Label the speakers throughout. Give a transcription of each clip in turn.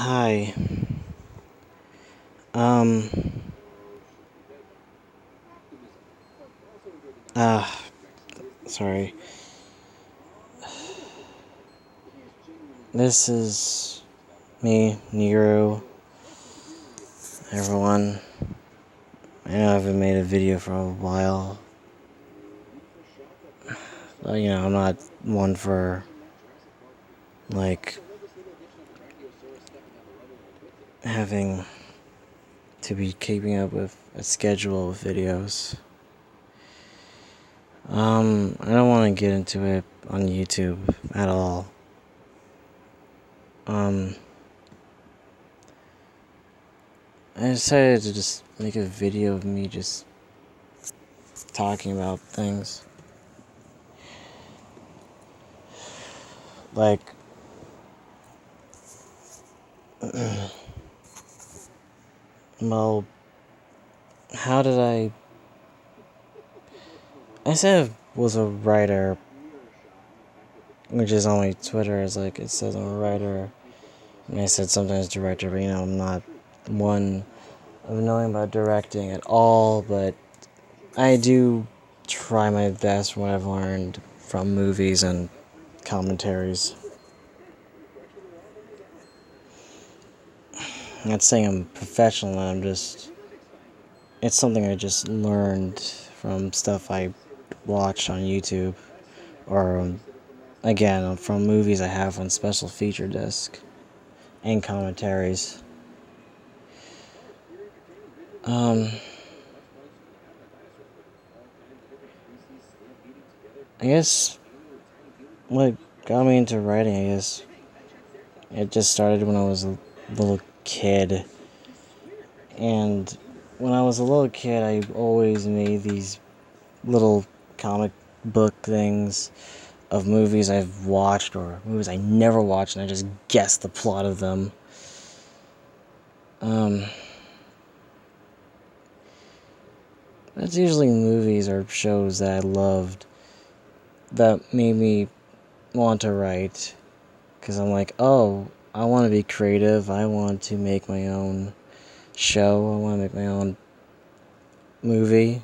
Speaker 1: Hi. Um. Ah. Sorry. This is me, Nero. Everyone. I know I haven't made a video for a while. But, I'm not one for, like, having to be keeping up with a schedule of videos. I don't want to get into it on YouTube at all. I decided to just make a video of me just talking about things. Like, well, how did I said I was a writer, which is on my Twitter, is like, it says I'm a writer, and I said sometimes director, but I'm not one of knowing about directing at all, but I do try my best from what I've learned from movies and commentaries. I'm not saying I'm professional, it's something I just learned from stuff I watched on YouTube, or again, from movies I have on special feature disc and commentaries. I guess what got me into writing, it just started when I was a little kid. And when I was a little kid, I always made these little comic book things of movies I've watched or movies I never watched, and I just guessed the plot of them. That's usually movies or shows that I loved that made me want to write. Because I'm like, oh, I want to be creative. I want to make my own show. I want to make my own movie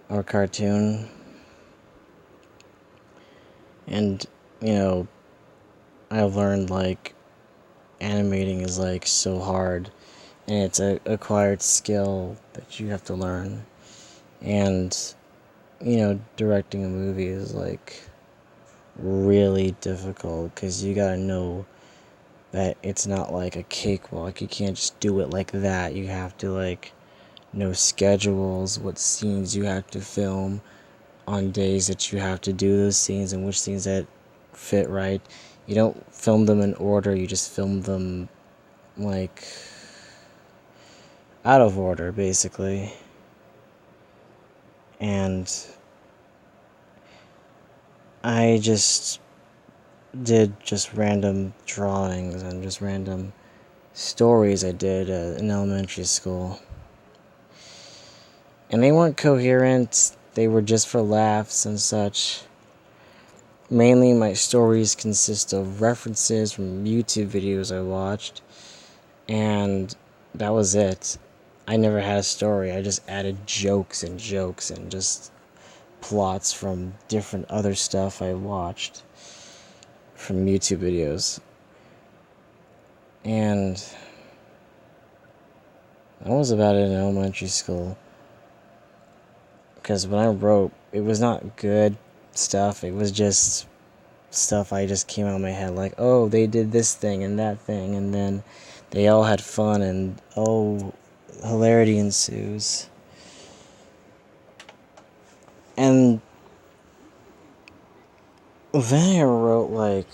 Speaker 1: or cartoon. And, I've learned, like, animating is, like, so hard. And it's a acquired skill that you have to learn. And, directing a movie is, like, really difficult. Because you gotta know that it's not like a cakewalk. You can't just do it like that. You have to, like, know schedules, what scenes you have to film on days that you have to do those scenes, and which scenes that fit right. You don't film them in order, you just film them, like, out of order, basically. And I just did just random drawings and just random stories I did in elementary school. And they weren't coherent, they were just for laughs and such. Mainly, my stories consist of references from YouTube videos I watched, and that was it. I never had a story, I just added jokes and just plots from different other stuff I watched from YouTube videos. And that was about it in elementary school. Because when I wrote, it was not good stuff, it was just stuff I just came out of my head, like, oh, they did this thing and that thing, and then they all had fun, and oh, hilarity ensues. And then I wrote, like,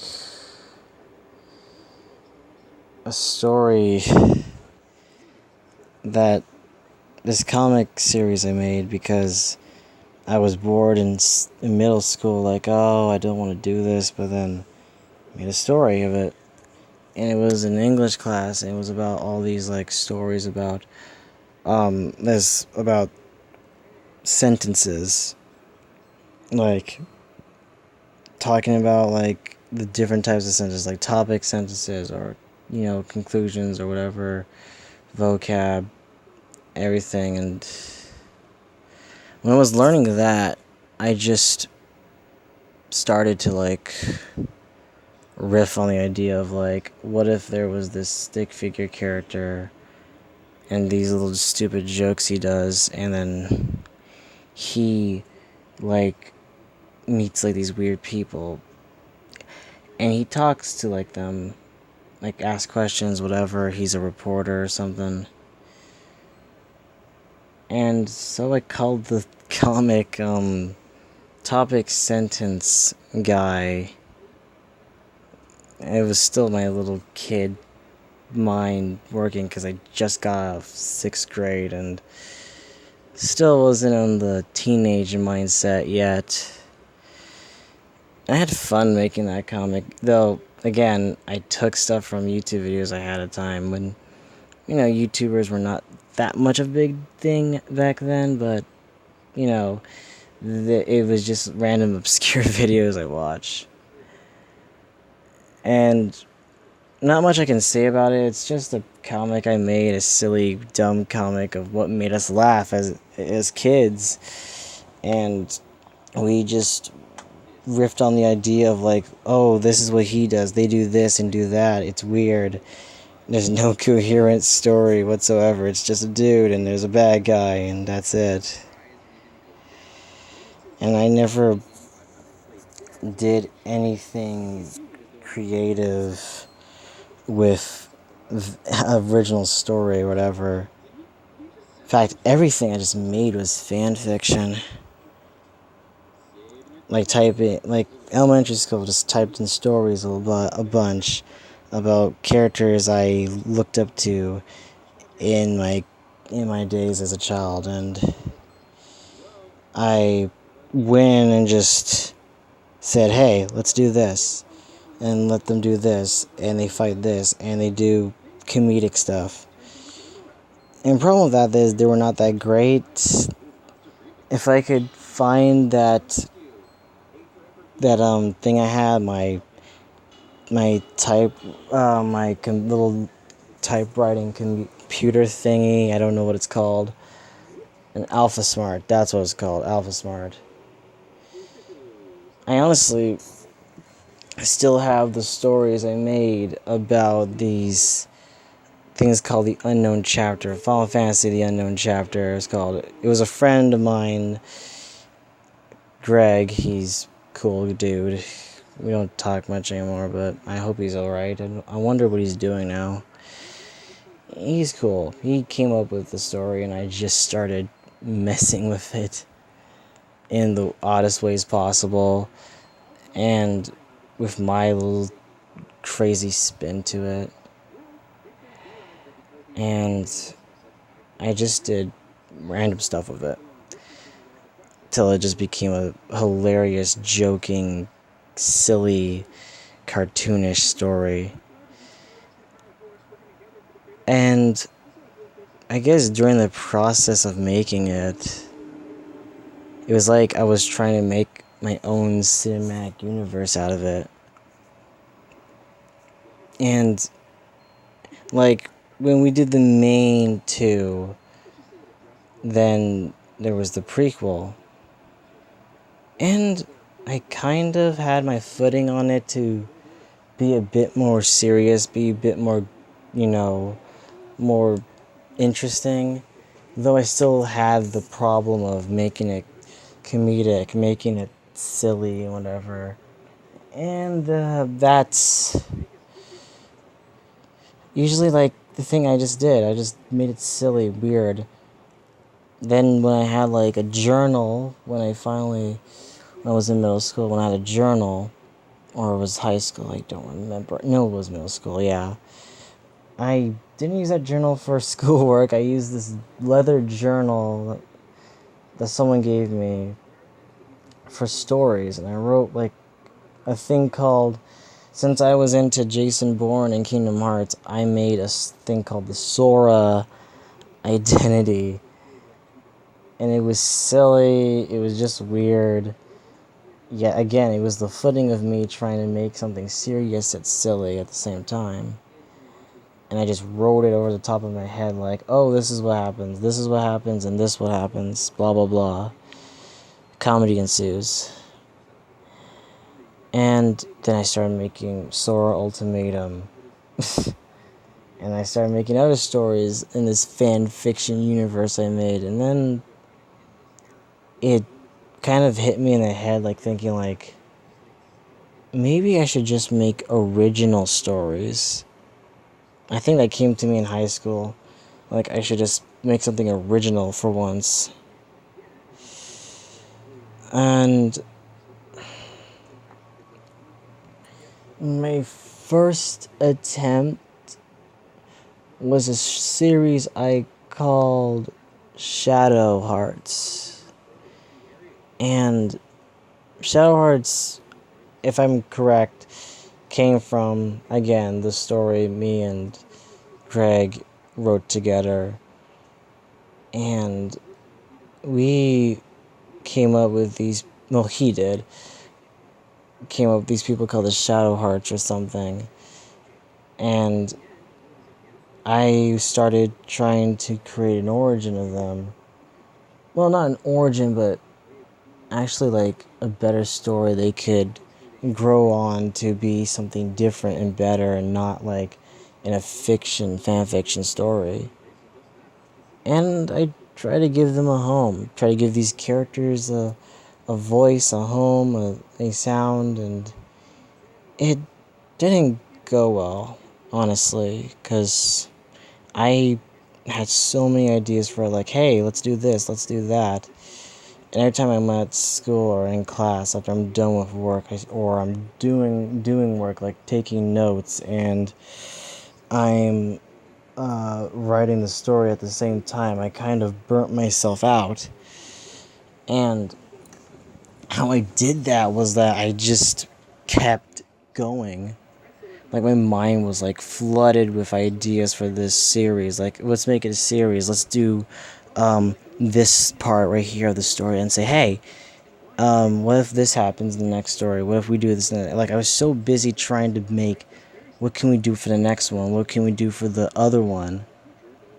Speaker 1: a story that this comic series I made because I was bored in middle school, like, oh, I don't want to do this, but then I made a story of it. And it was an English class, and it was about all these, like, stories about, this, about sentences. Like, talking about, like, the different types of sentences, like topic sentences or conclusions or whatever, vocab, everything. And when I was learning that, I just started to like riff on the idea of like, what if there was this stick figure character and these little stupid jokes he does, and then he like meets like these weird people and he talks to like them, like ask questions, whatever. He's a reporter or something. And so I called the comic topic sentence guy. It was still my little kid mind working because I just got out of 6th grade and still wasn't on the teenage mindset yet. I had fun making that comic, though. Again, I took stuff from YouTube videos I had at a time when, YouTubers were not that much of a big thing back then, but, it was just random obscure videos I watched. And not much I can say about it. It's just a comic I made, a silly, dumb comic of what made us laugh as kids. And we just riffed on the idea of like, oh, this is what he does. They do this and do that. It's weird. There's no coherent story whatsoever. It's just a dude and there's a bad guy and that's it. And I never did anything creative with original story or whatever. In fact, everything I just made was fan fiction. Like elementary school, just typed in stories a bunch about characters I looked up to in my days as a child, and I went and just said, hey, let's do this, and let them do this, and they fight this, and they do comedic stuff. And the problem with that is they were not that great. If I could find that thing I had, my little typewriting computer thingy, I don't know what it's called. An Alpha Smart, that's what it's called, Alpha Smart. I honestly still have the stories I made about these things called the Unknown Chapter. Final Fantasy The Unknown Chapter is called. It was a friend of mine, Greg. He's a cool dude. We don't talk much anymore, but I hope he's alright. And I wonder what he's doing now. He's cool. He came up with the story, and I just started messing with it in the oddest ways possible, and with my little crazy spin to it. And I just did random stuff with it till it just became a hilarious, joking, silly, cartoonish story. And I guess during the process of making it, it was like I was trying to make my own cinematic universe out of it. And like when we did the main two, then there was the prequel. And I kind of had my footing on it to be a bit more serious, be a bit more, more interesting. Though I still had the problem of making it comedic, making it silly and whatever. And that's usually like the thing I just did. I just made it silly, weird. Then when I had like a journal, when I was in middle school, when I had a journal, or it was high school, I don't remember. No, it was middle school, yeah. I didn't use that journal for schoolwork. I used this leather journal that someone gave me for stories, and I wrote like a thing called, since I was into Jason Bourne and Kingdom Hearts, I made a thing called the Sora Identity. And it was silly, it was just weird. Yeah, again, it was the footing of me trying to make something serious that's silly at the same time. and I just wrote it over the top of my head like, oh, this is what happens, and this what happens, blah blah blah. Comedy ensues. And then I started making Sora Ultimatum. And I started making other stories in this fan fiction universe I made. And then it kind of hit me in the head, like thinking like, maybe I should just make original stories. I think that came to me in high school. Like, I should just make something original for once. And my first attempt was a series I called Shadow Hearts. And Shadow Hearts, if I'm correct, came from, again, the story me and Greg wrote together. And we came up with these, well, he did, came up with these people called the Shadow Hearts or something. And I started trying to create an origin of them. Well, not an origin, but actually like a better story they could grow on to be something different and better, and not like in a fan fiction story. And I try to give them a home, try to give these characters a voice, a home, a sound, and it didn't go well, honestly, because I had so many ideas for like, hey, let's do this, let's do that. And every time I'm at school or in class, after I'm done with work, or I'm doing work, like taking notes, and I'm writing the story at the same time, I kind of burnt myself out. And how I did that was that I just kept going. Like, my mind was like flooded with ideas for this series. Like, let's make it a series. Let's do this part right here of the story and say, hey, what if this happens in the next story? What if we do this? Like, I was so busy trying to make, what can we do for the next one? What can we do for the other one?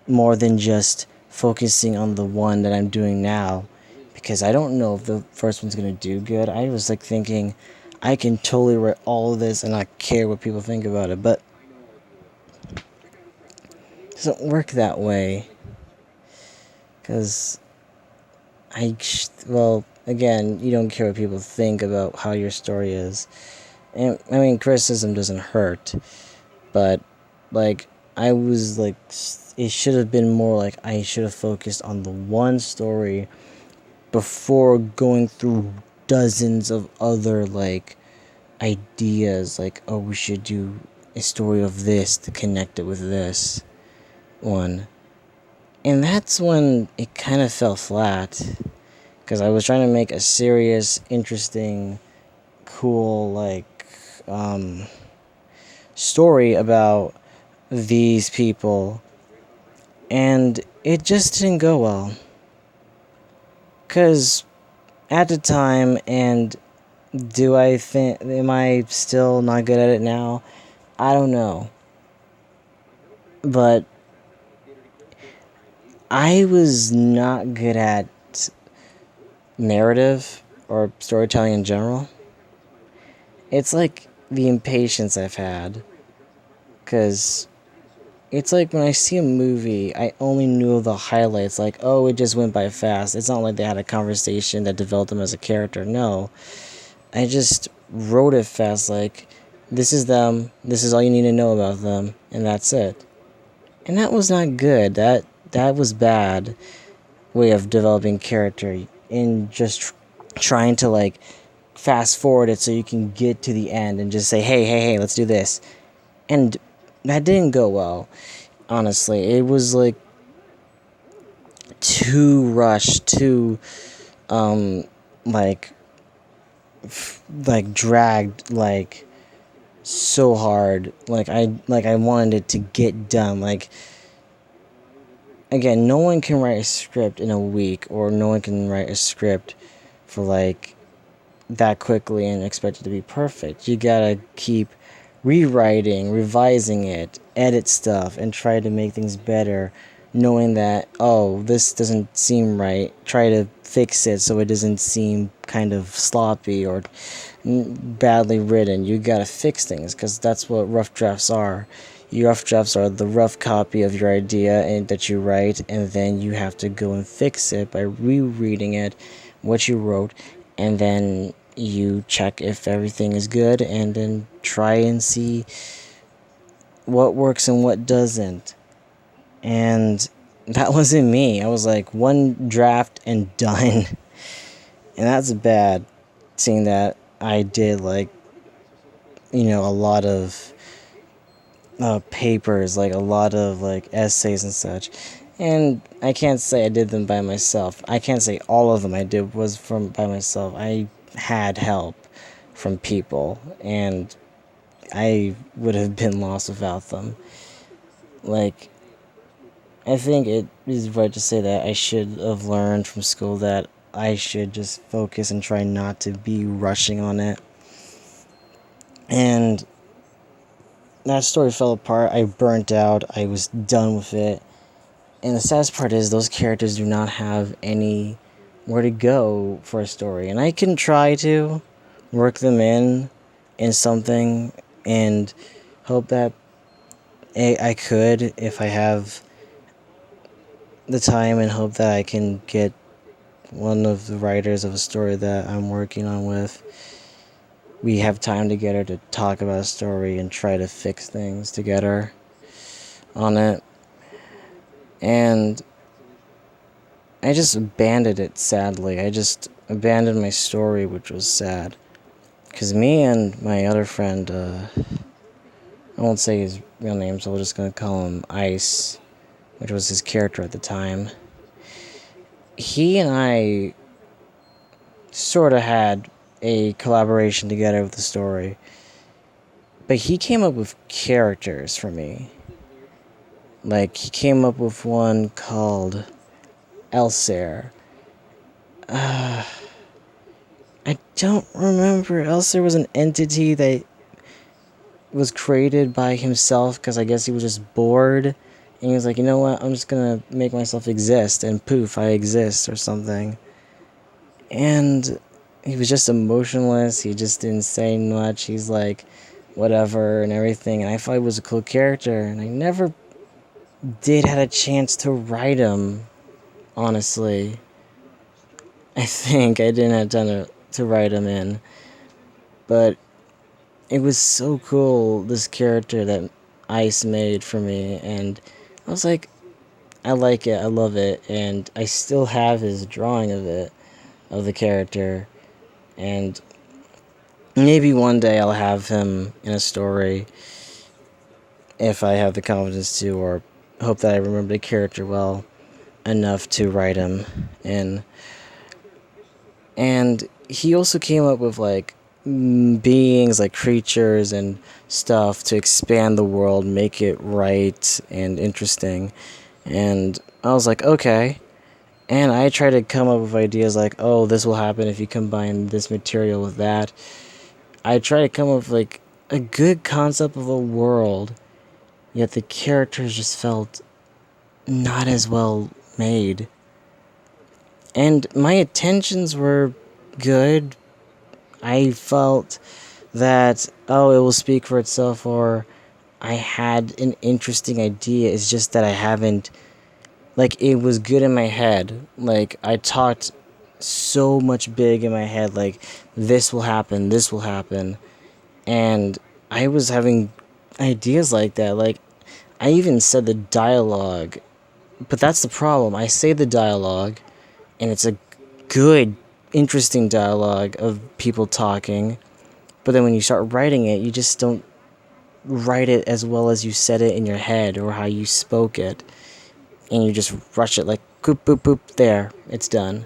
Speaker 1: More than just focusing on the one that I'm doing now. Because I don't know if the first one's going to do good. I was like thinking, I can totally write all of this and not care what people think about it. But it doesn't work that way. Because well, again, you don't care what people think about how your story is. And I mean, criticism doesn't hurt, but like, I was like, it should have been more like I should have focused on the one story before going through dozens of other like ideas, like, oh, we should do a story of this to connect it with this one. And that's when it kind of fell flat, because I was trying to make a serious, interesting, cool, like, story about these people, and it just didn't go well. Because at the time, and am I still not good at it now? I don't know. But I was not good at narrative or storytelling in general. It's like the impatience I've had. Because it's like when I see a movie, I only knew the highlights. Like, oh, it just went by fast. It's not like they had a conversation that developed them as a character. No. I just wrote it fast, like, this is them, this is all you need to know about them, and that's it. And that was not good. That was bad way of developing character, in just trying to like fast forward it so you can get to the end and just say, hey, let's do this. And that didn't go well, honestly. It was like too rushed, too like dragged, like so hard. Like I wanted it to get done. Like, again, no one can write a script in a week, or no one can write a script for like that quickly and expect it to be perfect. You gotta keep rewriting, revising it, edit stuff, and try to make things better, knowing that, oh, this doesn't seem right. Try to fix it so it doesn't seem kind of sloppy or badly written. You gotta fix things, because that's what rough drafts are. Your rough drafts are the rough copy of your idea and that you write, and then you have to go and fix it by rereading it, what you wrote, and then you check if everything is good, and then try and see what works and what doesn't. And that wasn't me. I was like one draft and done. And that's bad, seeing that I did like, a lot of papers, like a lot of like essays and such. And I can't say I did them by myself. I can't say all of them I did was from by myself. I had help from people, and I would have been lost without them. Like, I think it is right to say that I should have learned from school that I should just focus and try not to be rushing on it. And that story fell apart. I burnt out. I was done with it. And the saddest part is those characters do not have anywhere to go for a story. And I can try to work them in something, and hope that I could, if I have the time, and hope that I can get one of the writers of a story that I'm working on with. We have time together to talk about a story and try to fix things together on it. And I just abandoned it, sadly. I just abandoned my story, which was sad. Because me and my other friend, I won't say his real name, so we're just going to call him Ice, which was his character at the time. He and I sort of had a collaboration together with the story. But he came up with characters for me. Like, he came up with one called Elsair. I don't remember. Elsair was an entity that was created by himself, because I guess he was just bored. And he was like, you know what, I'm just gonna make myself exist, and poof, I exist, or something. And he was just emotionless. He just didn't say much. He's like, whatever, and everything. And I thought he was a cool character, and I never did had a chance to write him, honestly. I think I didn't have time to write him in. But it was so cool, this character that Ice made for me, and I was like, I like it, I love it, and I still have his drawing of it, of the character, and maybe one day I'll have him in a story, if I have the confidence to, or hope that I remember the character well enough to write him in. And he also came up with like beings, like creatures and stuff, to expand the world, make it right and interesting. And I was like, okay. And I tried to come up with ideas like, oh, this will happen if you combine this material with that. I tried to come up with like a good concept of a world, yet the characters just felt not as well made. And my intentions were good. I felt that, oh, it will speak for itself, or I had an interesting idea. It's just that I haven't, like, it was good in my head. Like, I talked so much big in my head, like, this will happen, this will happen. And I was having ideas like that. Like, I even said the dialogue. But that's the problem. I say the dialogue, and it's a good, interesting dialogue of people talking. But then when you start writing it, you just don't write it as well as you said it in your head or how you spoke it. And you just rush it like, boop, boop, boop, there, it's done.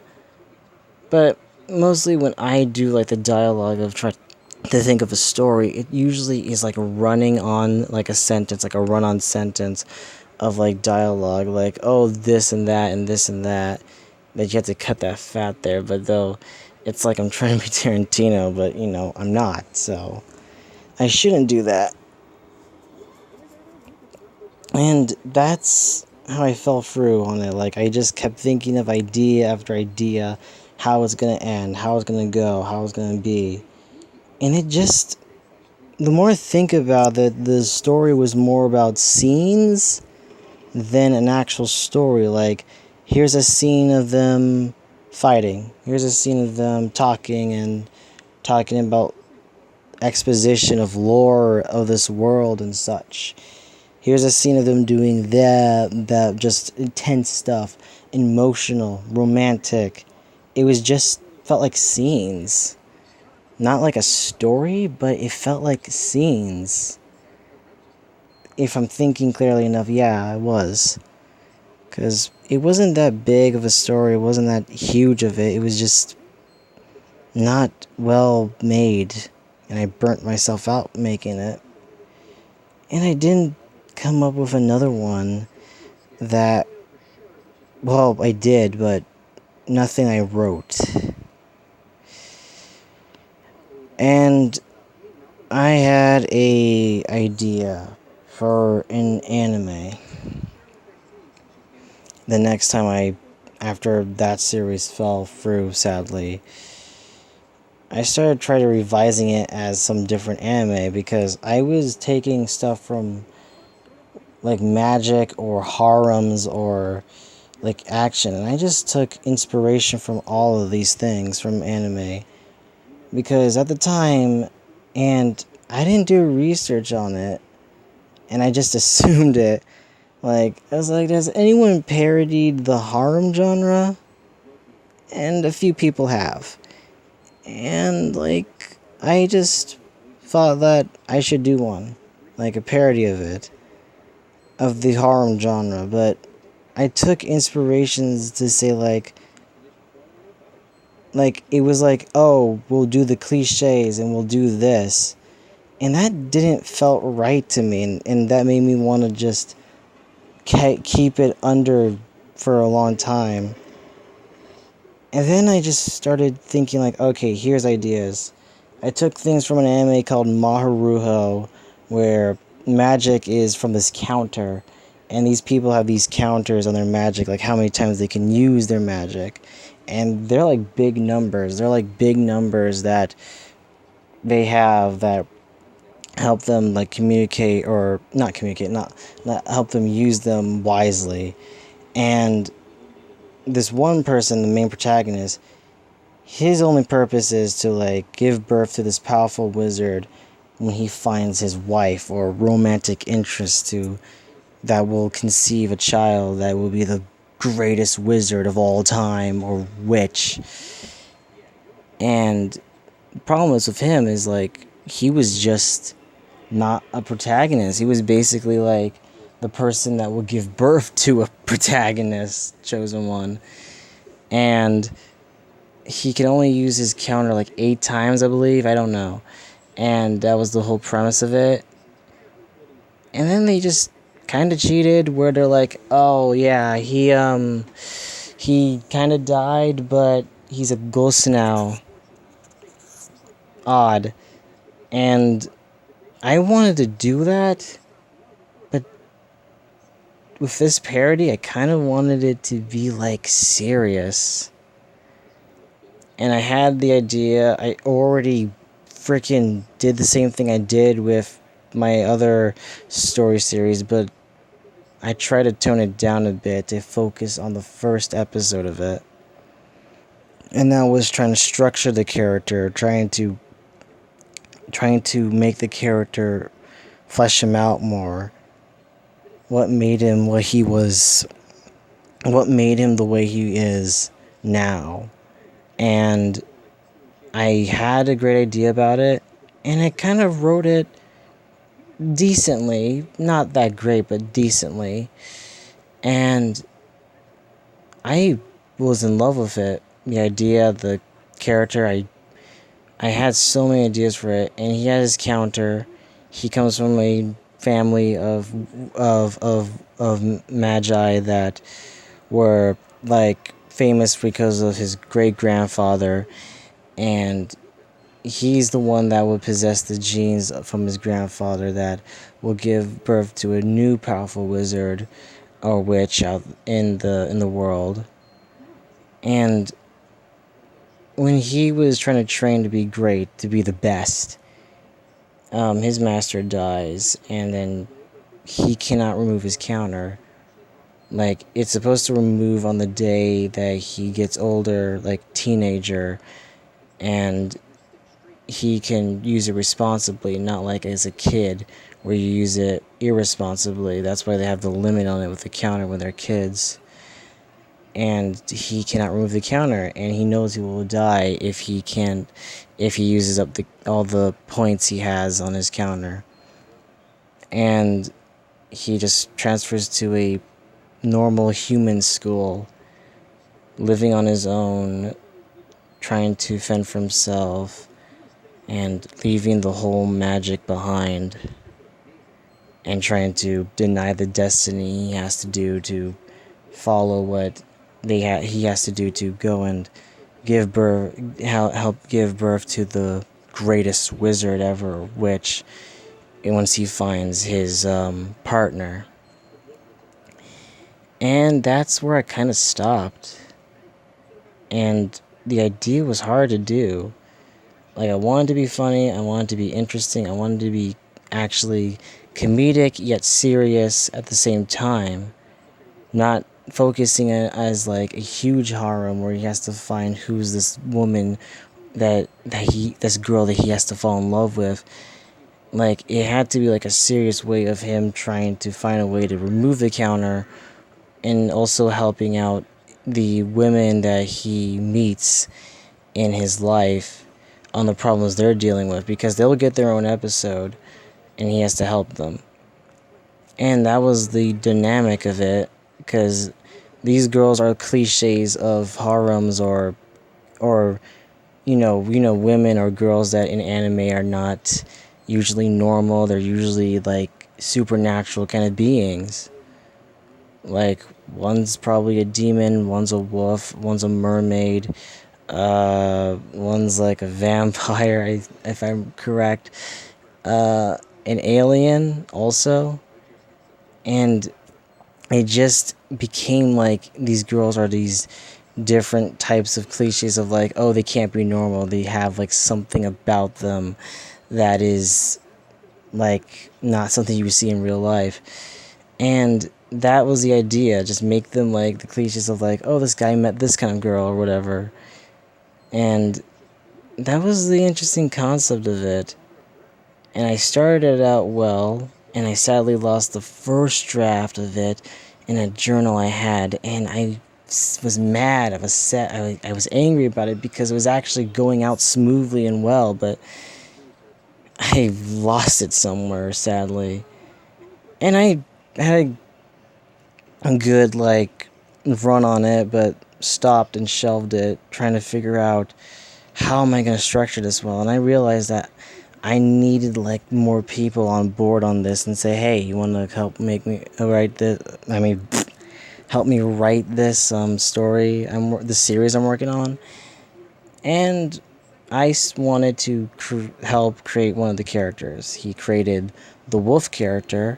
Speaker 1: But mostly when I do like the dialogue of trying to think of a story, it usually is like running on like a sentence, like a run-on sentence of like dialogue, like, oh, this and that and this and that you have to cut that fat there. But though it's like I'm trying to be Tarantino, but I'm not, so I shouldn't do that. And that's how I fell through on it. Like, I just kept thinking of idea after idea, how it's gonna end, how it's gonna go, how it's gonna be. And it just, the more I think about it, the story was more about scenes than an actual story. Like, here's a scene of them fighting, here's a scene of them talking and talking about exposition of lore of this world and such. Here's a scene of them doing that just intense stuff, emotional, romantic. It was just felt like scenes. Not like a story, but it felt like scenes. If I'm thinking clearly enough, yeah, it was. Because it wasn't that big of a story, it wasn't that huge of it, it was just not well made. And I burnt myself out making it. And I didn't come up with another one that, well, I did, but nothing I wrote. And I had a idea for an anime. The next time after that series fell through, sadly, I started trying to revising it as some different anime because I was taking stuff from like magic or harems or like action, and I just took inspiration from all of these things from anime because at the time, and I didn't do research on it, and I just assumed it. Like, I was like, has anyone parodied the harem genre? And a few people have. And, like, I just thought that I should do one. Like, a parody of it. Of the harem genre. But I took inspirations to say, like, it was like, oh, we'll do the cliches and we'll do this. And that didn't felt right to me. And that made me want to just keep it under for a long time. And then I just started thinking like, okay, here's ideas. I took things from an anime called Maharuho, where magic is from this counter, and these people have these counters on their magic, like how many times they can use their magic. And they're like big numbers. They're like big numbers that they have that help them like communicate, or not communicate, not help them use them wisely. And this one person, the main protagonist, his only purpose is to like give birth to this powerful wizard when he finds his wife or romantic interest to that will conceive a child that will be the greatest wizard of all time or witch. And the problem is with him is like he was just not a protagonist. He was basically like the person that will give birth to a protagonist, chosen one. And he can only use his counter like 8 times, I believe. I don't know. And that was the whole premise of it. And then they just kind of cheated where they're like, oh yeah, he kind of died, but he's a ghost now. Odd. And I wanted to do that, but with this parody, I kind of wanted it to be like serious. And I had the idea, I already freaking did the same thing I did with my other story series, but I tried to tone it down a bit to focus on the first episode of it. And that was trying to structure the character, trying to make the character, flesh him out more. What made him what he was, what made him the way he is now. And I had a great idea about it, and I kind of wrote it decently, not that great, but decently. And I was in love with it. The idea, the character, I had so many ideas for it, and he had his counter. He comes from a family of magi that were like famous because of his great grandfather, and he's the one that would possess the genes from his grandfather that will give birth to a new powerful wizard or witch out in the world. And when he was trying to train to be great, to be the best, his master dies, and then he cannot remove his counter. Like, it's supposed to remove on the day that he gets older, like teenager, and he can use it responsibly, not like as a kid where you use it irresponsibly. That's why they have the limit on it with the counter when they're kids. And he cannot remove the counter, and he knows he will die if he uses up all the points he has on his counter. And he just transfers to a normal human school, living on his own, trying to fend for himself, and leaving the whole magic behind, and trying to deny the destiny he has to do to follow what he has to do to go and help give birth to the greatest wizard ever, which once he finds his partner. And that's where I kind of stopped. And the idea was hard to do. Like, I wanted to be funny, I wanted to be interesting, I wanted to be actually comedic yet serious at the same time. Not focusing it as like a huge harem where he has to find who's this woman this girl that he has to fall in love with. Like, it had to be like a serious way of him trying to find a way to remove the counter, and also helping out the women that he meets in his life on the problems they're dealing with, because they'll get their own episode and he has to help them. And that was the dynamic of it, because these girls are cliches of harems, or women or girls that in anime are not usually normal. They're usually like supernatural kind of beings. Like, one's probably a demon, one's a wolf, one's a mermaid, one's like a vampire, if I'm correct, an alien also. And it just became like these girls are these different types of cliches of like, oh, they can't be normal, they have like something about them that is like not something you would see in real life. And that was the idea, just make them like the cliches of like, oh, this guy met this kind of girl or whatever. And that was the interesting concept of it. And I started it out well, and I sadly lost the first draft of it in a journal I had, and I was mad, I was sad, I was angry about it because it was actually going out smoothly and well, but I lost it somewhere, sadly. And I had a good like run on it, but stopped and shelved it, trying to figure out how am I going to structure this well. And I realized that I needed like more people on board on this and say, hey, you want to help make me write this? Help me write this story, the series I'm working on. And I wanted to help create one of the characters. He created the wolf character,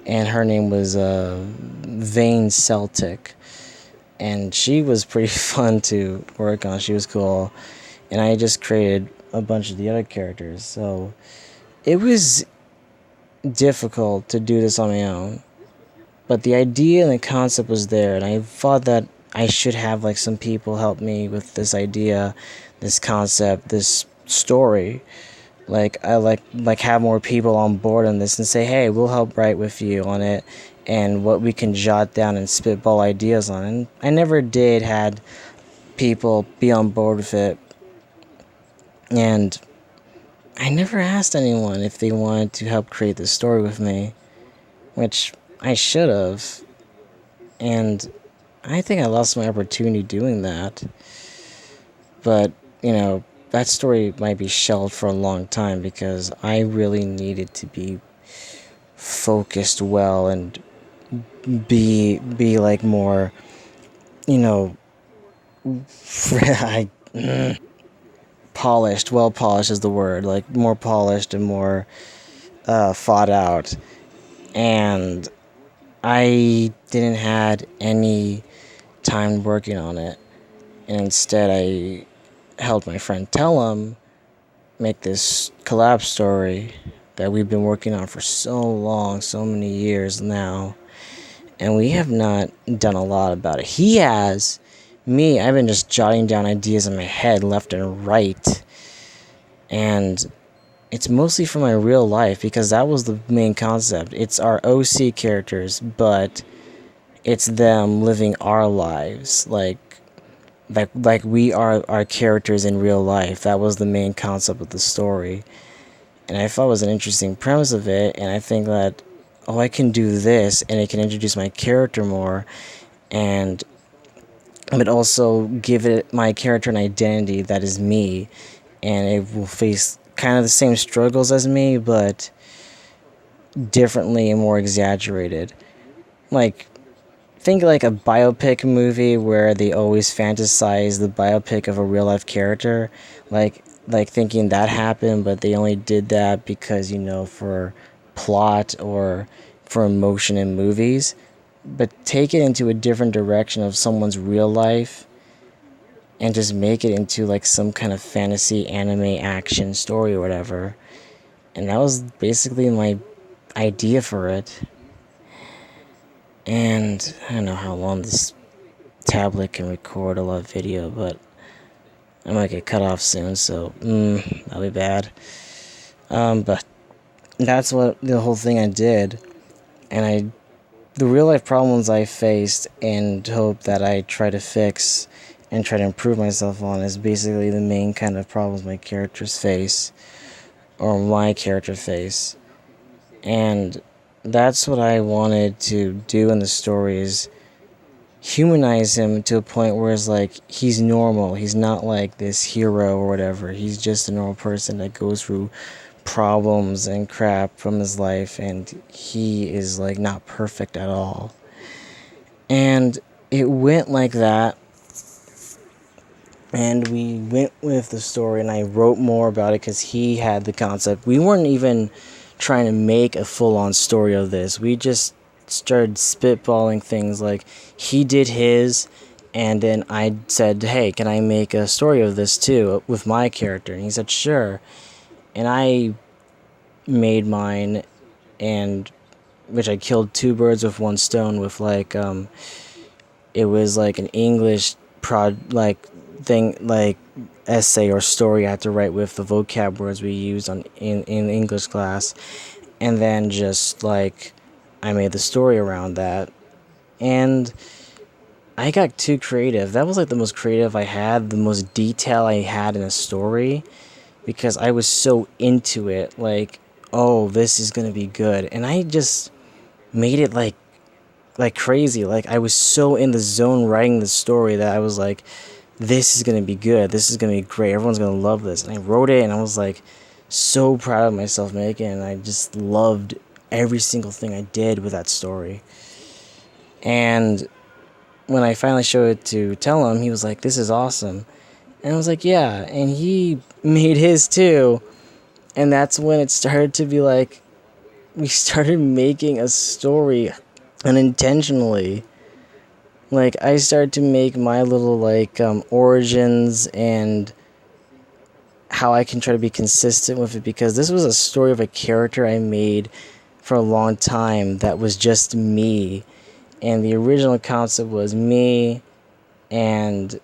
Speaker 1: and her name was Vane Celtic. And she was pretty fun to work on. She was cool. And I just created a bunch of the other characters. So it was difficult to do this on my own. But the idea and the concept was there. And I thought that I should have like some people help me with this idea, this concept, this story. Like, I like have more people on board on this and say, hey, we'll help write with you on it, and what we can jot down and spitball ideas on. And I never did had people be on board with it. And I never asked anyone if they wanted to help create this story with me, which I should have. And I think I lost my opportunity doing that. But, that story might be shelved for a long time because I really needed to be focused well and be like more, I polished. Well polished is the word. Like more polished and more thought out. And I didn't had any time working on it. And instead, I helped my friend Tellum make this collab story that we've been working on for so long, so many years now. And we have not done a lot about it. He has. Me, I've been just jotting down ideas in my head left and right. And it's mostly for my real life because that was the main concept. It's our OC characters, but it's them living our lives. Like we are our characters in real life. That was the main concept of the story. And I thought it was an interesting premise of it, and I think that, oh, I can do this, and it can introduce my character more, and but also give it my character an identity that is me, and it will face kind of the same struggles as me, but differently and more exaggerated. Like, think like a biopic movie where they always fantasize the biopic of a real life character, like thinking that happened, but they only did that because, for plot or for emotion in movies. But take it into a different direction of someone's real life and just make it into like some kind of fantasy anime action story or whatever. And that was basically my idea for it. And I don't know how long this tablet can record a lot of video, but I might get cut off soon, so that'll be bad. But that's what the whole thing I did, and the real life problems I faced and hope that I try to fix and try to improve myself on is basically the main kind of problems my characters face, or my character face. And that's what I wanted to do in the story, is humanize him to a point where it's like he's normal. He's not like this hero or whatever. He's just a normal person that goes through problems and crap from his life, and he is like not perfect at all. And it went like that, and we went with the story, and I wrote more about it because he had the concept. We weren't even trying to make a full-on story of this. We just started spitballing things. Like, he did his, and then I said, hey, can I make a story of this too with my character? And he said, sure. And I made mine, and which I killed two birds with one stone with, like, it was like an English essay or story I had to write with the vocab words we used in English class, and then just like I made the story around that. And I got too creative. That was like the most creative I had, the most detail I had in a story, because I was so into it. Like, oh, this is gonna be good, and I just made it like crazy. Like, I was so in the zone writing the story that I was like, this is gonna be good. This is gonna be great. Everyone's gonna love this. And I wrote it, and I was like so proud of myself making it. And I just loved every single thing I did with that story. And when I finally showed it to Tellum, he was like, this is awesome. And I was like, yeah. And he made his too. And that's when it started to be like, we started making a story unintentionally. Like, I started to make my little, like, origins and how I can try to be consistent with it, because this was a story of a character I made for a long time that was just me. And the original concept was me, and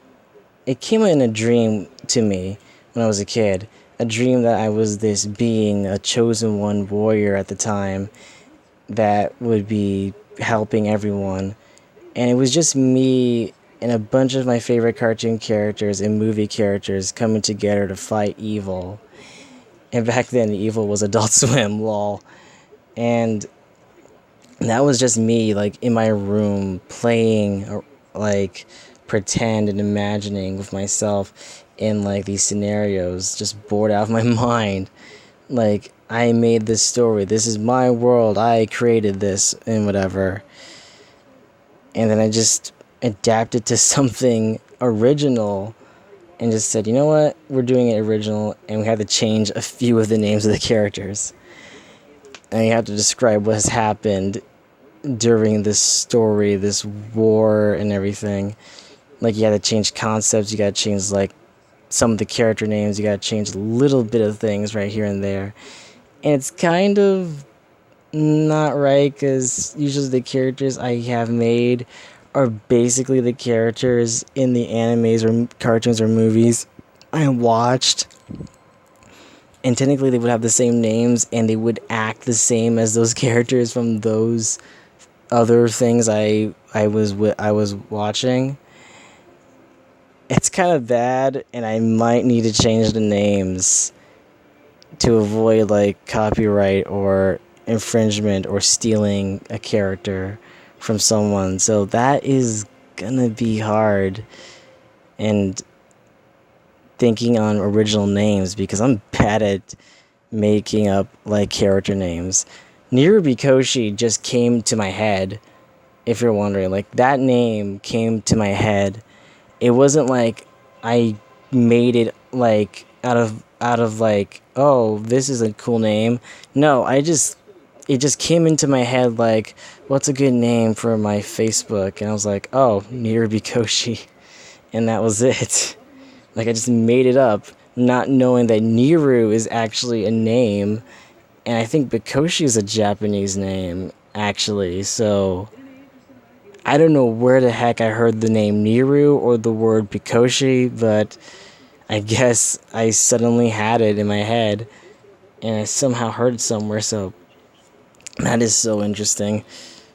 Speaker 1: it came in a dream to me when I was a kid. A dream that I was this being, a chosen one warrior at the time, that would be helping everyone. And it was just me and a bunch of my favorite cartoon characters and movie characters coming together to fight evil. And back then, evil was Adult Swim, lol. And that was just me, like, in my room, playing, like, pretend and imagining with myself in, like, these scenarios, just bored out of my mind. Like, I made this story. This is my world. I created this and whatever. And then I just adapted to something original, and just said, you know what, we're doing it original, and we had to change a few of the names of the characters. And you have to describe what has happened during this story, this war and everything. Like, you had to change concepts, you gotta change, like, some of the character names, you gotta change a little bit of things right here and there. And it's kind of not right, because usually the characters I have made are basically the characters in the animes or cartoons or movies I watched. And technically they would have the same names and they would act the same as those characters from those other things I was watching. It's kind of bad, and I might need to change the names to avoid like copyright or infringement or stealing a character from someone. So that is gonna be hard, and thinking on original names, because I'm bad at making up like character names. Nirubikoshi just came to my head, if you're wondering. Like, that name came to my head. It wasn't like I made it like out of like, oh, this is a cool name. No, it just came into my head like, what's a good name for my Facebook? And I was like, oh, Nirubikoshi. And that was it. Like, I just made it up, not knowing that Niru is actually a name, and I think Bikoshi is a Japanese name, actually. So I don't know where the heck I heard the name Niru or the word Bikoshi, but I guess I suddenly had it in my head, and I somehow heard it somewhere. So that is so interesting.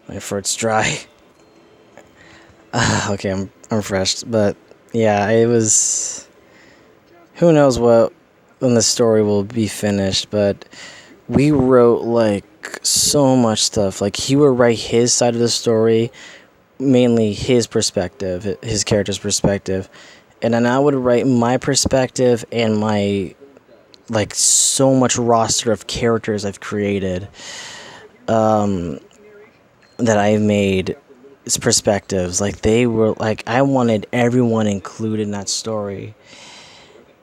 Speaker 1: My throat's dry. Okay, I'm refreshed, but yeah, it was. Who knows when the story will be finished, but we wrote like so much stuff. Like, he would write his side of the story, mainly his perspective, his character's perspective, and then I would write my perspective and my, like, so much roster of characters I've created, that I've made perspectives. Like, they were like, I wanted everyone included in that story.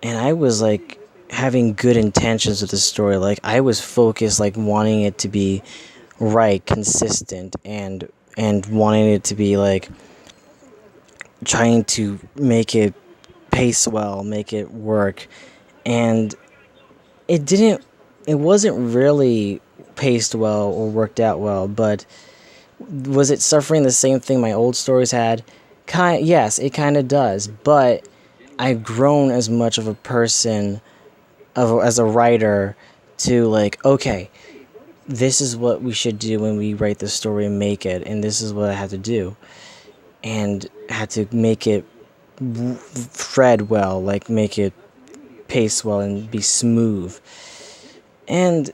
Speaker 1: And I was like having good intentions with the story. Like, I was focused, like wanting it to be right, consistent, and wanting it to be like trying to make it pace well, make it work. And it wasn't really paced well or worked out well, but was it suffering the same thing my old stories had? Yes, it kind of does, but I've grown as much of a person, as a writer, to like, okay, this is what we should do when we write the story and make it, and this is what I had to do, and had to make it thread well, like make it pace well and be smooth. And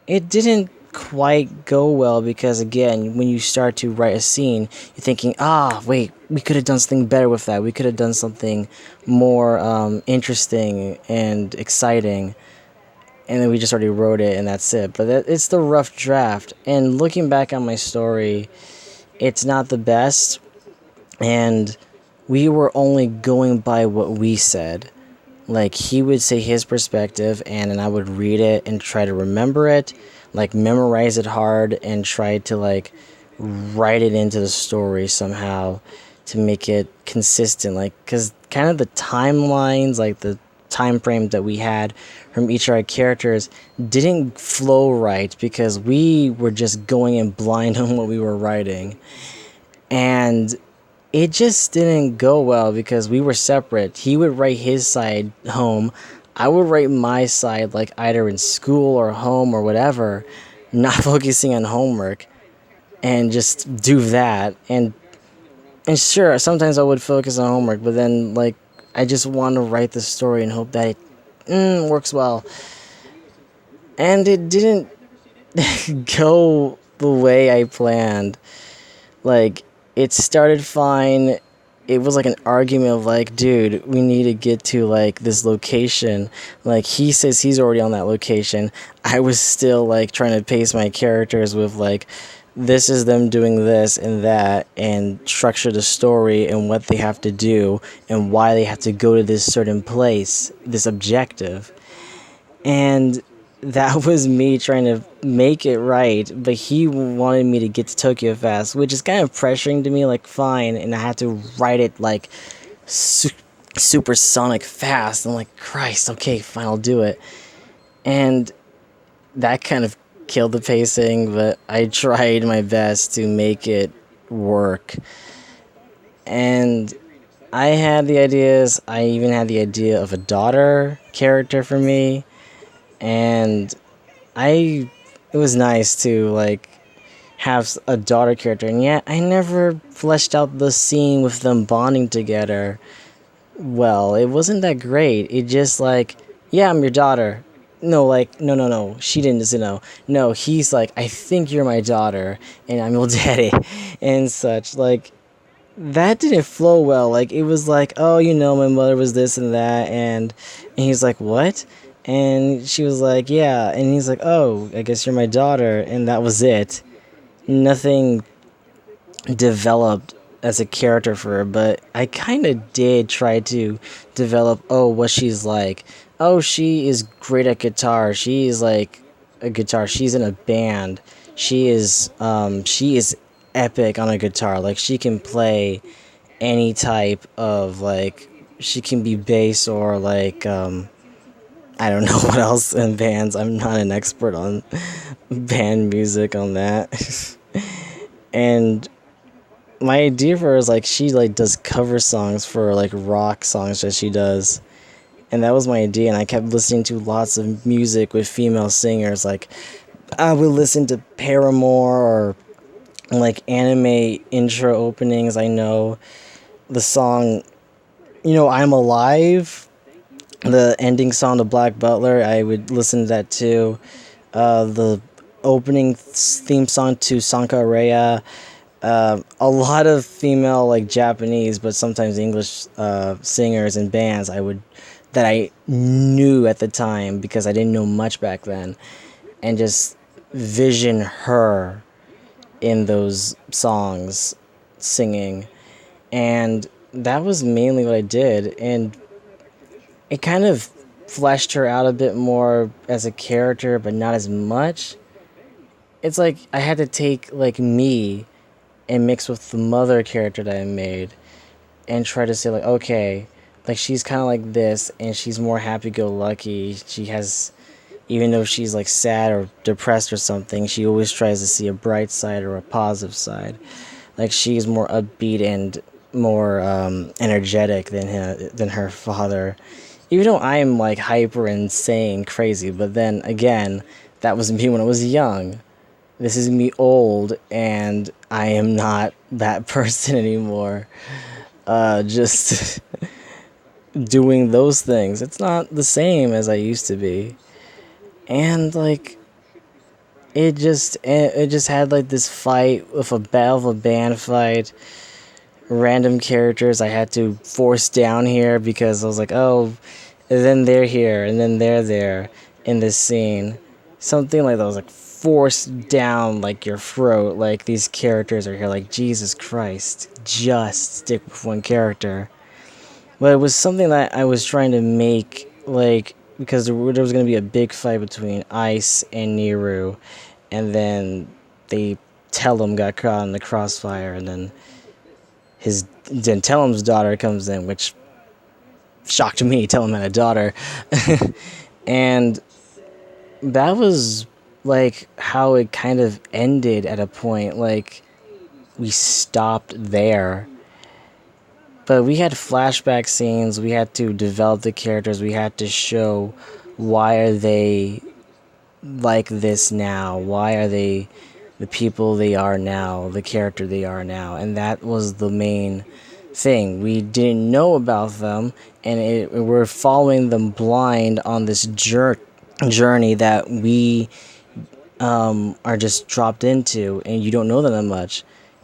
Speaker 1: it didn't quite go well, because again, when you start to write a scene, you're thinking, wait, we could have done something better with that, we could have done something more interesting and exciting, and then we just already wrote it and that's it. But it's the rough draft, and looking back on my story, it's not the best, and we were only going by what we said. Like, he would say his perspective, and then I would read it and try to remember it, like memorize it hard, and try to like write it into the story somehow to make it consistent. Like, because kind of the timelines, like the time frame that we had from each of our characters didn't flow right, because we were just going in blind on what we were writing. And it just didn't go well, because we were separate. He would write his side home, I would write my side, like either in school or home or whatever, not focusing on homework, and just do that. And sure, sometimes I would focus on homework, but then like I just want to write the story and hope that it works well. And it didn't go the way I planned. Like, it started fine. It was like an argument of like, dude, we need to get to like this location. Like, he says he's already on that location. I was still like trying to pace my characters with like this is them doing this and that, and structure the story and what they have to do and why they have to go to this certain place, this objective. And that was me trying to make it right, but he wanted me to get to Tokyo fast, which is kind of pressuring to me, like, fine, and I had to write it like su- supersonic fast. I'm like, Christ, okay, fine, I'll do it. And that kind of killed the pacing, but I tried my best to make it work. And I had the ideas, I even had the idea of a daughter character for me, and I it was nice to like have a daughter character, and yet I never fleshed out the scene with them bonding together. Well, it wasn't that great. It just like, yeah, I'm your daughter. No, like, no, no, no. She didn't say no. No, he's like, I think you're my daughter, and I'm your daddy, and such. Like, that didn't flow well. Like, it was like, oh, my mother was this and that, and he's like, what? And she was like, yeah, and he's like, oh, I guess you're my daughter, and that was it. Nothing developed as a character for her, but I kind of did try to develop, oh, what she's like. Oh, she is great at guitar. She is like a guitar. She's in a band. She is epic on a guitar. Like, she can play any type of, like, she can be bass or like I don't know what else in bands. I'm not an expert on band music on that. And my idea for her is like she like does cover songs for like rock songs that she does. And that was my idea, and I kept listening to lots of music with female singers. Like, I would listen to Paramore or like anime intro openings. I know the song, I'm Alive, the ending song to Black Butler. I would listen to that too. The opening theme song to Sankareya. A lot of female, like, Japanese, but sometimes English singers and bands that I knew at the time because I didn't know much back then, and just vision her in those songs singing. And that was mainly what I did, and it kind of fleshed her out a bit more as a character, but not as much. It's like I had to take like me and mix with the mother character that I made and try to say, like, okay, like, she's kind of like this, and she's more happy-go-lucky. She has, even though she's like sad or depressed or something, she always tries to see a bright side or a positive side. Like, she's more upbeat and more energetic than her father. Even though I'm like hyper insane crazy, but then again, that was me when I was young. This is me old, and I am not that person anymore. Just doing those things. It's not the same as I used to be. And like, it just had like this fight with a battle of a band fight. Random characters I had to force down here because I was like, oh, and then they're here, and then they're there in this scene. Something like that was like forced down like your throat. Like, these characters are here. Like, Jesus Christ, just stick with one character. But it was something that I was trying to make, like, because there was going to be a big fight between Ice and Niru, and then they Tellum got caught in the crossfire, and then Tellum's daughter comes in, which shocked me. Tellum had a daughter, and that was like how it kind of ended at a point. Like, we stopped there. But we had flashback scenes, we had to develop the characters, we had to show why are they like this now, why are they the people they are now, the character they are now, and that was the main thing. We didn't know about them, and we're following them blind on this journey that we are just dropped into, and you don't know them that much.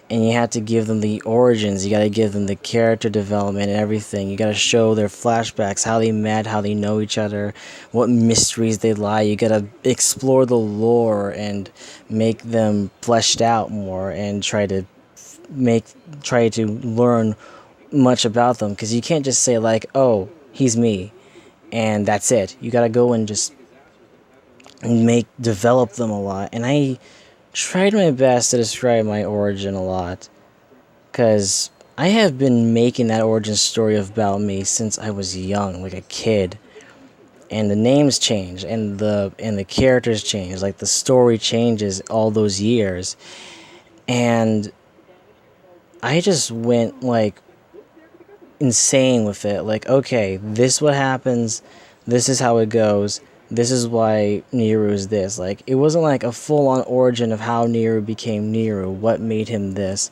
Speaker 1: and you have to give them the origins. You got to give them the character development and everything. You got to show their flashbacks, how they met, how they know each other, what mysteries they lie. You got to explore the lore and make them fleshed out more, and make try to learn much about them, because you can't just say like, oh, he's me, and that's it. You got to go and just develop them a lot. And I tried my best to describe my origin a lot, because I have been making that origin story about me since I was young, like a kid. And the names change, and the characters change, like the story changes all those years. And I just went like insane with it. Like, okay, this what happens, this is how it goes, this is why Niru is this. Like, it wasn't like a full-on origin of how Niru became Niru, what made him this.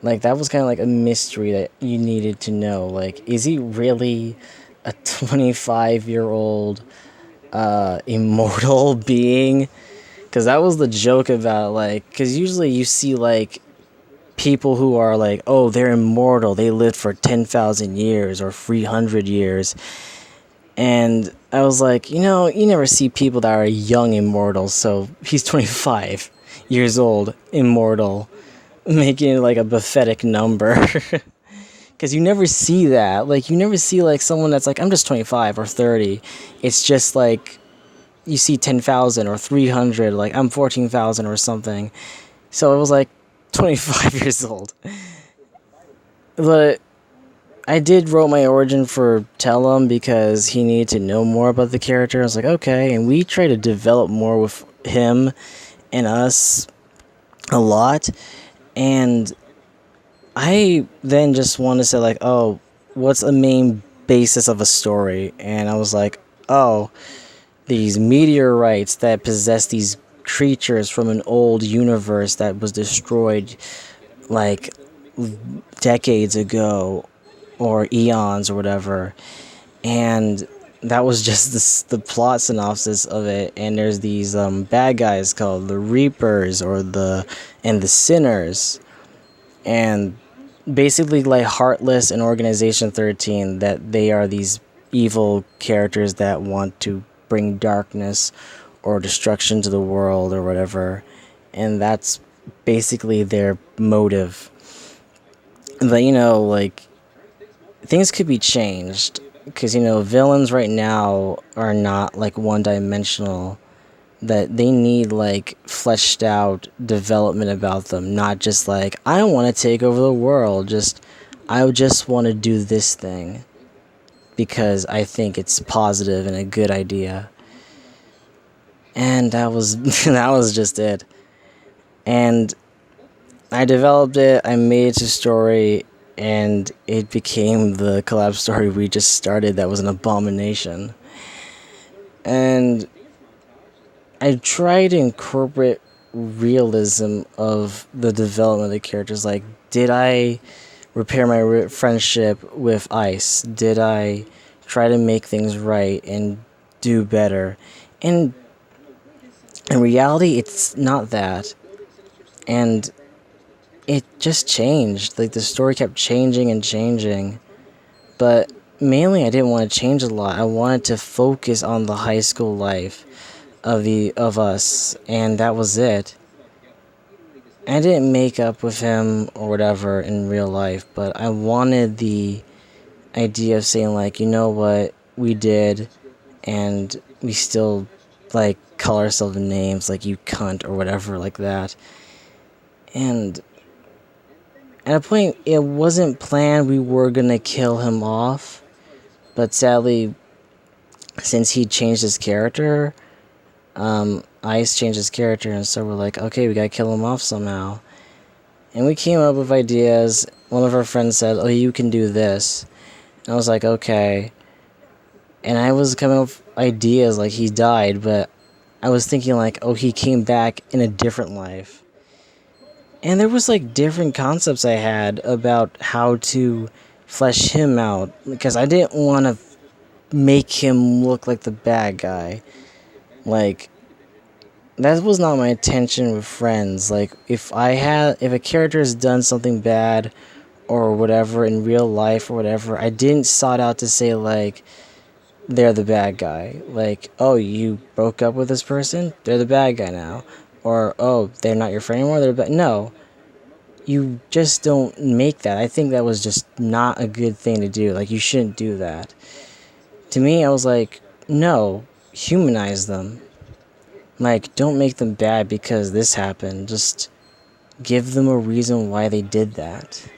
Speaker 1: Like, that was kind of like a mystery that you needed to know. Like, is he really a 25-year-old immortal being? Because that was the joke about, like, because usually you see, like, people who are like, oh, they're immortal, they lived for 10,000 years or 300 years. And I was like, you never see people that are young immortals, so he's 25 years old, immortal, making it like a pathetic number. Because you never see that. Like, you never see like someone that's like, I'm just 25 or 30. It's just like, you see 10,000 or 300, like I'm 14,000 or something. So it was like 25 years old. But I did wrote my origin for Tellum because he needed to know more about the character. I was like, okay, and we try to develop more with him and us a lot. And I then just wanted to say like, oh, what's the main basis of a story? And I was like, oh, these meteorites that possess these creatures from an old universe that was destroyed like decades ago, or eons or whatever. And that was just the plot synopsis of it. And there's these bad guys called the Reapers, or the Sinners, and basically like Heartless and Organization 13, that they are these evil characters that want to bring darkness or destruction to the world or whatever. And that's basically their motive. But like, things could be changed, because villains right now are not like one dimensional, that they need like fleshed out development about them, not just like, I don't want to take over the world, I just want to do this thing because I think it's positive and a good idea. And that was that was just it. And I developed it, I made it a story, and it became the collab story we just started that was an abomination. And I tried to incorporate realism of the development of the characters. Like, did I repair my friendship with Ice? Did I try to make things right and do better? And in reality, it's not that. And it just changed. Like, the story kept changing and changing. But mainly I didn't want to change a lot. I wanted to focus on the high school life of us, and that was it. I didn't make up with him or whatever in real life, but I wanted the idea of saying like, you know what, we did, and we still like call ourselves names like you cunt or whatever like that. And at a point, it wasn't planned we were gonna kill him off, but sadly, since he changed his character, Ice changed his character, and so we're like, okay, we gotta kill him off somehow. And we came up with ideas. One of our friends said, oh, you can do this. And I was like, okay. And I was coming up with ideas like he died, but I was thinking like, oh, he came back in a different life. And there was like different concepts I had about how to flesh him out, because I didn't want to make him look like the bad guy. Like, that was not my intention with Friends. Like, if a character has done something bad or whatever in real life or whatever, I didn't sought out to say, like, they're the bad guy. Like, oh, you broke up with this person? They're the bad guy now. Or, oh, they're not your friend anymore? They're bad. No, you just don't make that. I think that was just not a good thing to do. Like, you shouldn't do that. To me, I was like, no, humanize them. Like, don't make them bad because this happened. Just give them a reason why they did that.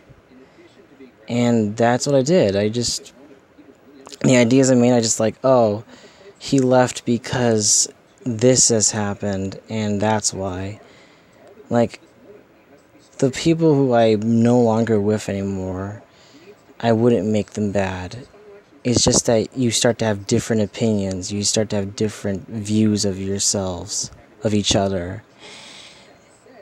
Speaker 1: And that's what I did. The ideas I made, I just like, oh, he left because this has happened, and that's why. Like, the people who I'm no longer with anymore, I wouldn't make them bad. It's just that you start to have different opinions, you start to have different views of yourselves, of each other.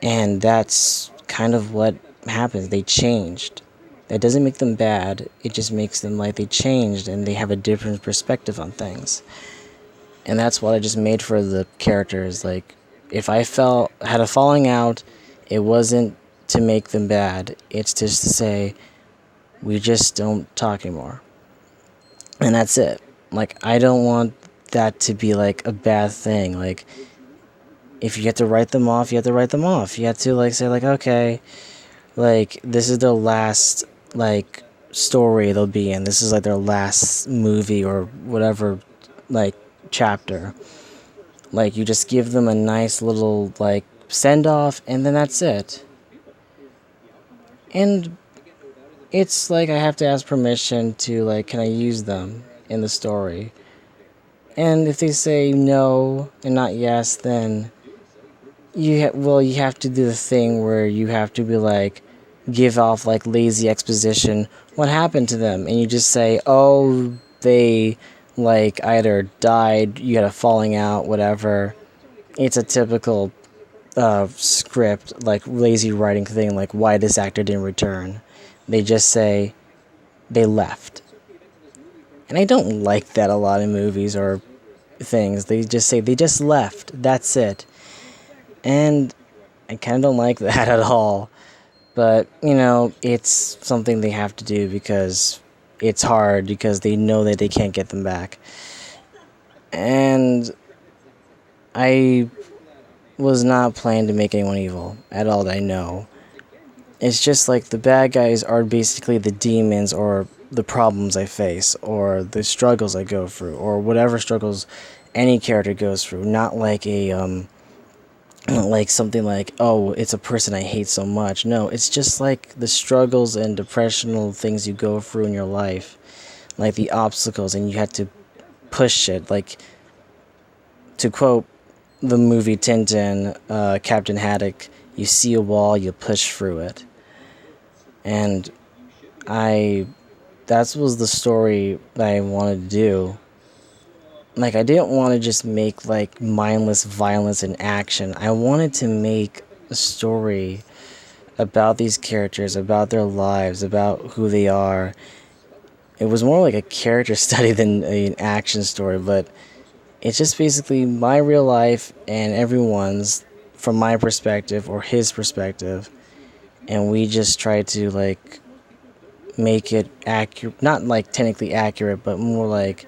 Speaker 1: And that's kind of what happens. They changed. That doesn't make them bad, it just makes them like they changed and they have a different perspective on things. And that's what I just made for the characters. Like, if I had a falling out, it wasn't to make them bad. It's just to say, we just don't talk anymore. And that's it. Like, I don't want that to be like a bad thing. Like, if you have to write them off, you have to write them off. You have to like say like, okay, like this is the last like story they'll be in. This is like their last movie or whatever, like chapter. Like, you just give them a nice little like send off, and then that's it. And it's like I have to ask permission to like, can I use them in the story? And if they say no and not yes, then you have to do the thing where you have to be like, give off like lazy exposition. What happened to them? And you just say, oh, they like either died, you had a falling out, whatever. It's a typical script, like lazy writing thing, like why this actor didn't return. They just say they left. And I don't like that a lot in movies or things. They just say they just left. That's it. And I kind of don't like that at all. But, it's something they have to do because it's hard, because they know that they can't get them back. And I was not planning to make anyone evil at all that I know. It's just like the bad guys are basically the demons or the problems I face or the struggles I go through or whatever struggles any character goes through. Not like like something like, oh, it's a person I hate so much. No, it's just like the struggles and depressional things you go through in your life, like the obstacles, and you have to push it. Like, to quote the movie Tintin, Captain Haddock, you see a wall, you push through it. And that was the story that I wanted to do. Like, I didn't want to just make like mindless violence and action. I wanted to make a story about these characters, about their lives, about who they are. It was more like a character study than an action story, but it's just basically my real life and everyone's from my perspective or his perspective, and we just try to like make it accurate, not like technically accurate, but more like,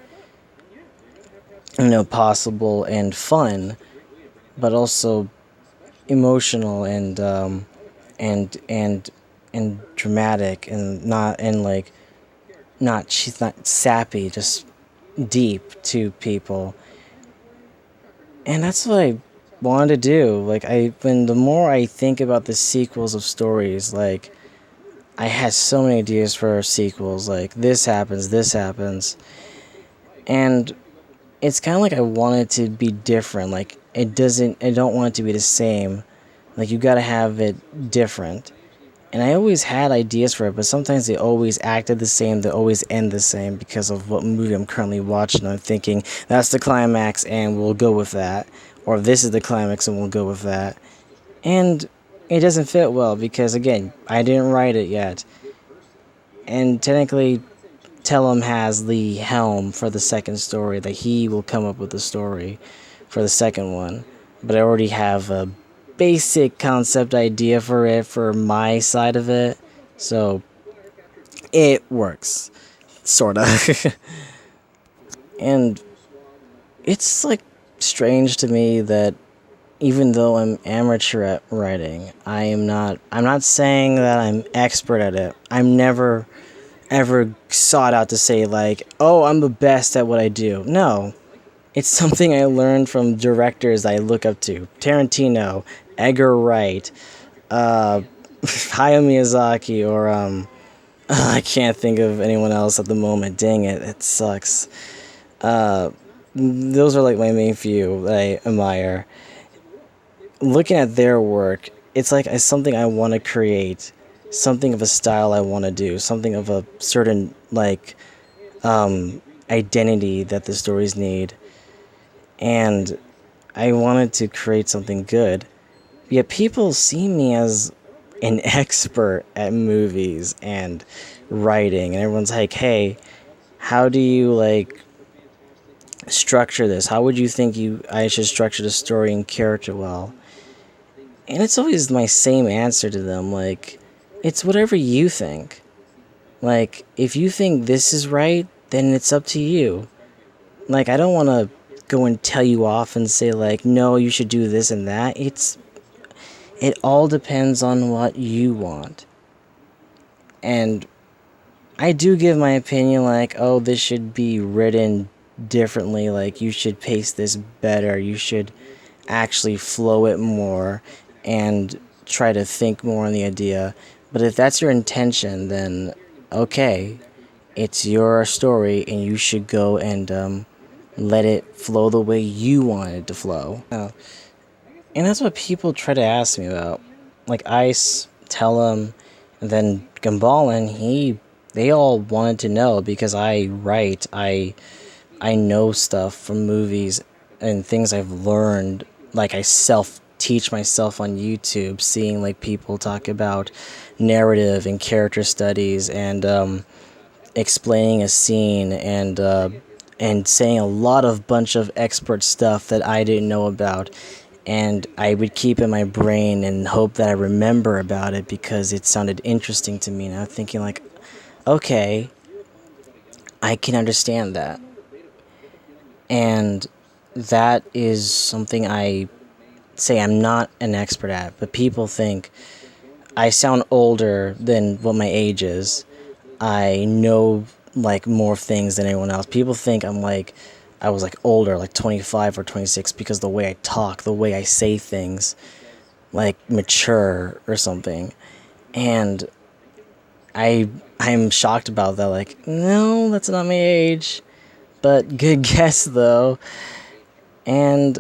Speaker 1: possible and fun, but also emotional and and dramatic, and she's not sappy, just deep to people. And that's what I wanted to do. Like, when the more I think about the sequels of stories, like, I had so many ideas for sequels, like this happens, and it's kind of like I want it to be different. Like, I don't want it to be the same. Like, you gotta have it different. And I always had ideas for it, but sometimes they always acted the same, they always end the same because of what movie I'm currently watching. I'm thinking, that's the climax and we'll go with that. Or this is the climax and we'll go with that. And it doesn't fit well because, again, I didn't write it yet. And technically, Tellum has the helm for the second story, that he will come up with the story for the second one. but I already have a basic concept idea for it for my side of it, so it works, sorta. And it's like strange to me that even though I'm amateur at writing, I'm not saying that I'm expert at it. I'm never ever sought out to say like, "Oh, I'm the best at what I do." No. It's something I learned from directors I look up to. Tarantino, Edgar Wright, Hayao Miyazaki, or I can't think of anyone else at the moment. Dang it, it sucks. Those are like my main few that I admire. Looking at their work, it's like it's something I want to create, something of a style I want to do, something of a certain like identity that the stories need, and I wanted to create something good. Yet people see me as an expert at movies and writing, and everyone's like, "Hey, how do you like structure this? How would you think I should structure the story and character well?" And it's always my same answer to them, like, it's whatever you think. Like, if you think this is right, then it's up to you. Like, I don't want to go and tell you off and say like, no, you should do this and that. It all depends on what you want. And I do give my opinion like, oh, this should be written differently, like you should pace this better, you should actually flow it more and try to think more on the idea. But if that's your intention, then okay, it's your story and you should go and let it flow the way you want it to flow. And that's what people try to ask me about. Like Ice, Tellum, and then Gumballen, they all wanted to know because I write, I know stuff from movies and things I've learned. Like I self teach myself on YouTube, seeing like people talk about narrative and character studies and explaining a scene and saying a lot of bunch of expert stuff that I didn't know about, and I would keep in my brain and hope that I remember about it because it sounded interesting to me. And I'm thinking like, okay, I can understand that. And that is something I say I'm not an expert at, but people think I sound older than what my age is. I know like more things than anyone else. People think I was like older, like 25 or 26 because the way I talk, the way I say things, like mature or something. And I'm shocked about that, like, no, that's not my age. But good guess though. And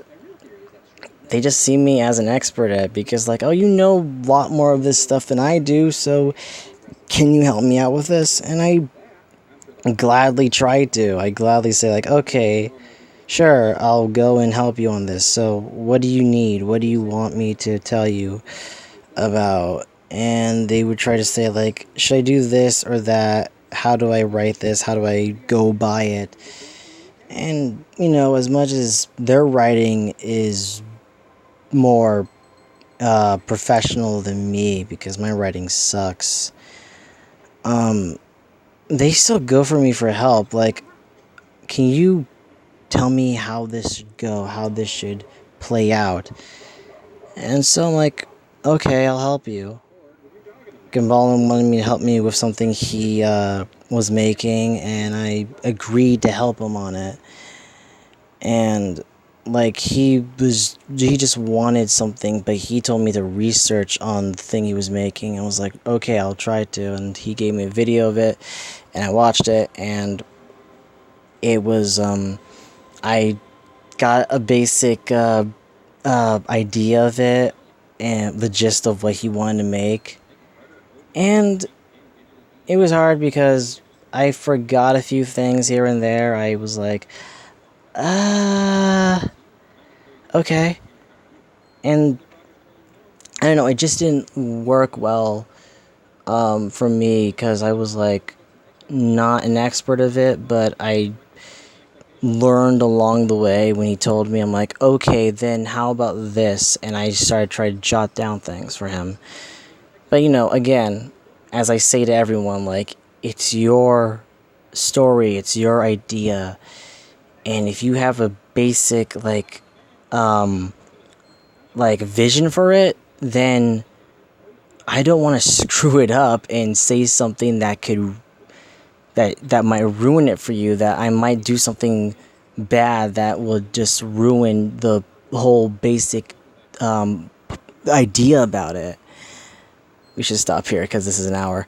Speaker 1: they just see me as an expert at it because like, oh, you know a lot more of this stuff than I do, so can you help me out with this? And I gladly try to. I gladly say like, okay, sure, I'll go and help you on this. So what do you need? What do you want me to tell you about? And they would try to say like, should I do this or that? How do I write this? How do I go by it? And, you know, as much as their writing is more professional than me because my writing sucks, they still go for me for help. Like, can you tell me how this should go, how this should play out? And so I'm like, okay, I'll help you. Gimbalin wanted me to help me with something he was making, and I agreed to help him on it. And like he just wanted something, but he told me to research on the thing he was making. I was like, okay, I'll try to. And he gave me a video of it, and I watched it, and it was I got a basic idea of it and the gist of what he wanted to make. And it was hard because I forgot a few things here and there. I was like, okay. And I don't know, it just didn't work well for me because I was like not an expert of it, but I learned along the way when he told me. I'm like, okay, then how about this? And I started trying to jot down things for him. But again, as I say to everyone, like, it's your story, it's your idea, and if you have a basic vision for it, then I don't want to screw it up and say something that might ruin it for you, that I might do something bad that will just ruin the whole basic idea about it. We should stop here because this is an hour.